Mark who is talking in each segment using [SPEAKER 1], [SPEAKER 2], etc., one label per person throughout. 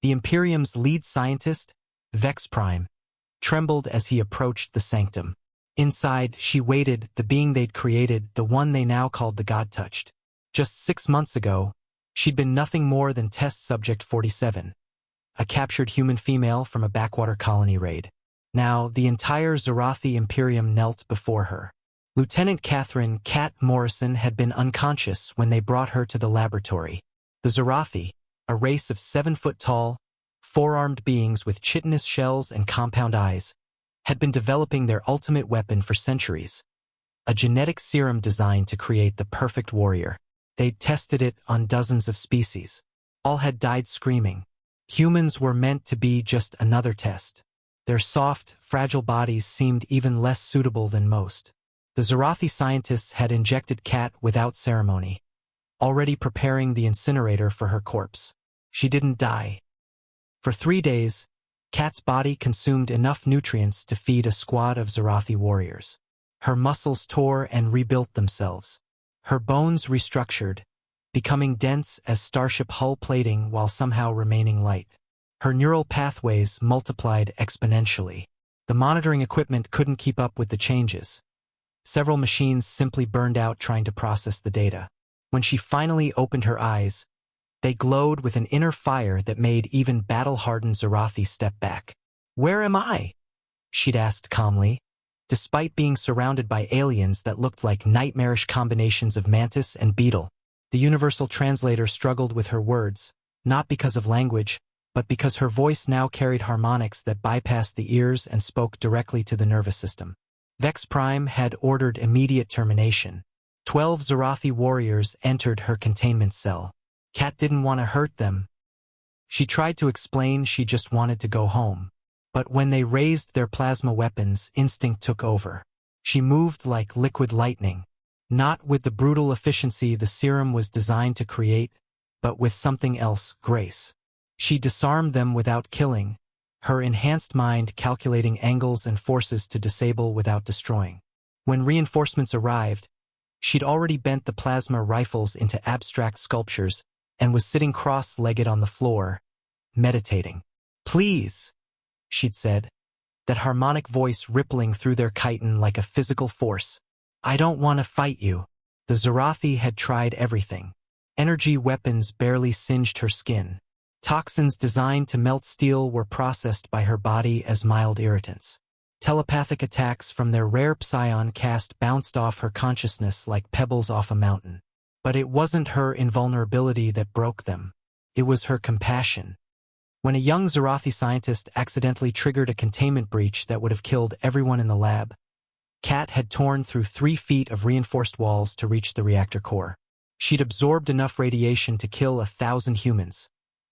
[SPEAKER 1] The Imperium's lead scientist, Vex Prime, trembled as he approached the sanctum. Inside, she waited, the being they'd created, the one they now called the God-Touched. Just 6 months ago, she'd been nothing more than test subject 47, a captured human female from a backwater colony raid. Now, the entire Zorathi Imperium knelt before her. Lieutenant Catherine "Cat" Morrison had been unconscious when they brought her to the laboratory. The Zorathi, a race of 7-foot-tall, 4-armed beings with chitinous shells and compound eyes, had been developing their ultimate weapon for centuries, a genetic serum designed to create the perfect warrior. They'd tested it on dozens of species. All had died screaming. Humans were meant to be just another test. Their soft, fragile bodies seemed even less suitable than most. The Zorathi scientists had injected Cat without ceremony, already preparing the incinerator for her corpse. She didn't die. For 3 days, Cat's body consumed enough nutrients to feed a squad of Zorathi warriors. Her muscles tore and rebuilt themselves. Her bones restructured, becoming dense as starship hull plating while somehow remaining light. Her neural pathways multiplied exponentially. The monitoring equipment couldn't keep up with the changes. Several machines simply burned out trying to process the data. When she finally opened her eyes, they glowed with an inner fire that made even battle-hardened Zorathi step back. "Where am I?" she'd asked calmly. Despite being surrounded by aliens that looked like nightmarish combinations of mantis and beetle, the universal translator struggled with her words, not because of language, but because her voice now carried harmonics that bypassed the ears and spoke directly to the nervous system. Vex Prime had ordered immediate termination. 12 Zorathi warriors entered her containment cell. Cat didn't want to hurt them. She tried to explain she just wanted to go home. But when they raised their plasma weapons, instinct took over. She moved like liquid lightning, not with the brutal efficiency the serum was designed to create, but with something else, grace. She disarmed them without killing, her enhanced mind calculating angles and forces to disable without destroying. When reinforcements arrived, she'd already bent the plasma rifles into abstract sculptures and was sitting cross-legged on the floor, meditating. "Please," she'd said, that harmonic voice rippling through their chitin like a physical force. "I don't want to fight you." The Zorathi had tried everything. Energy weapons barely singed her skin. Toxins designed to melt steel were processed by her body as mild irritants. Telepathic attacks from their rare psion cast bounced off her consciousness like pebbles off a mountain. But it wasn't her invulnerability that broke them. It was her compassion. When a young Zorathi scientist accidentally triggered a containment breach that would have killed everyone in the lab, Cat had torn through 3 feet of reinforced walls to reach the reactor core. She'd absorbed enough radiation to kill 1,000 humans,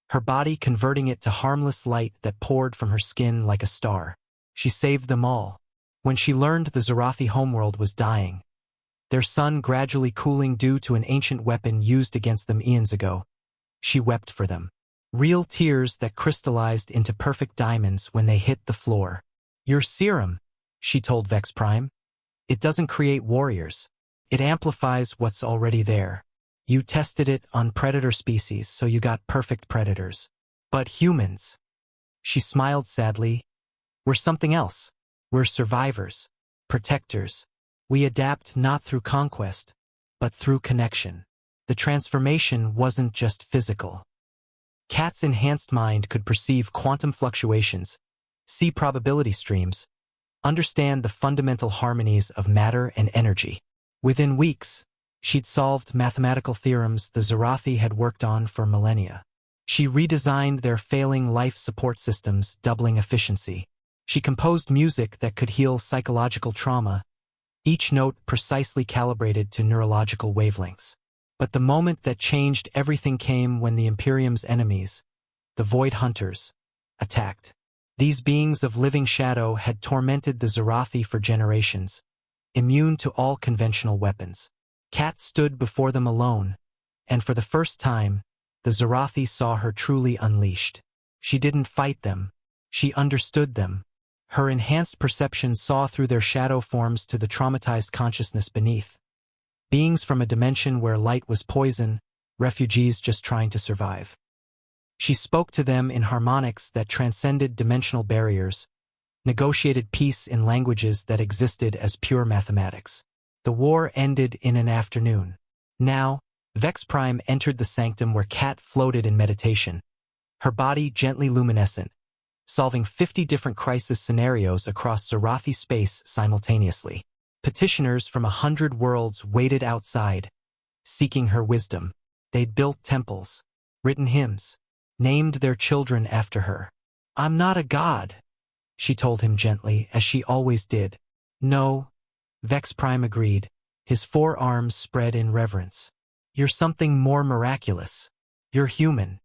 [SPEAKER 1] her body converting it to harmless light that poured from her skin like a star. She saved them all. When she learned the Zorathi homeworld was dying, their sun gradually cooling due to an ancient weapon used against them eons ago, she wept for them. Real tears that crystallized into perfect diamonds when they hit the floor. "Your serum," she told Vex Prime. "It doesn't create warriors. It amplifies what's already there. You tested it on predator species, so you got perfect predators. But humans," she smiled sadly, "we're something else. We're survivors, protectors. We adapt not through conquest, but through connection." The transformation wasn't just physical. Cat's enhanced mind could perceive quantum fluctuations, see probability streams, understand the fundamental harmonies of matter and energy. Within weeks, she'd solved mathematical theorems the Zorathi had worked on for millennia. She redesigned their failing life support systems, doubling efficiency. She composed music that could heal psychological trauma, each note precisely calibrated to neurological wavelengths. But the moment that changed everything came when the Imperium's enemies, the Void Hunters, attacked. These beings of living shadow had tormented the Zorathi for generations, immune to all conventional weapons. Cat stood before them alone, and for the first time, the Zorathi saw her truly unleashed. She didn't fight them. She understood them. Her enhanced perception saw through their shadow forms to the traumatized consciousness beneath. Beings from a dimension where light was poison, refugees just trying to survive. She spoke to them in harmonics that transcended dimensional barriers, negotiated peace in languages that existed as pure mathematics. The war ended in an afternoon. Now, Vex Prime entered the sanctum where Cat floated in meditation, her body gently luminescent, solving 50 different crisis scenarios across Zarathi space simultaneously. Petitioners from 100 worlds waited outside, seeking her wisdom. They'd built temples, written hymns, named their children after her. "I'm not a god," she told him gently, as she always did. "No," Vex Prime agreed, his forearms spread in reverence. "You're something more miraculous. You're human."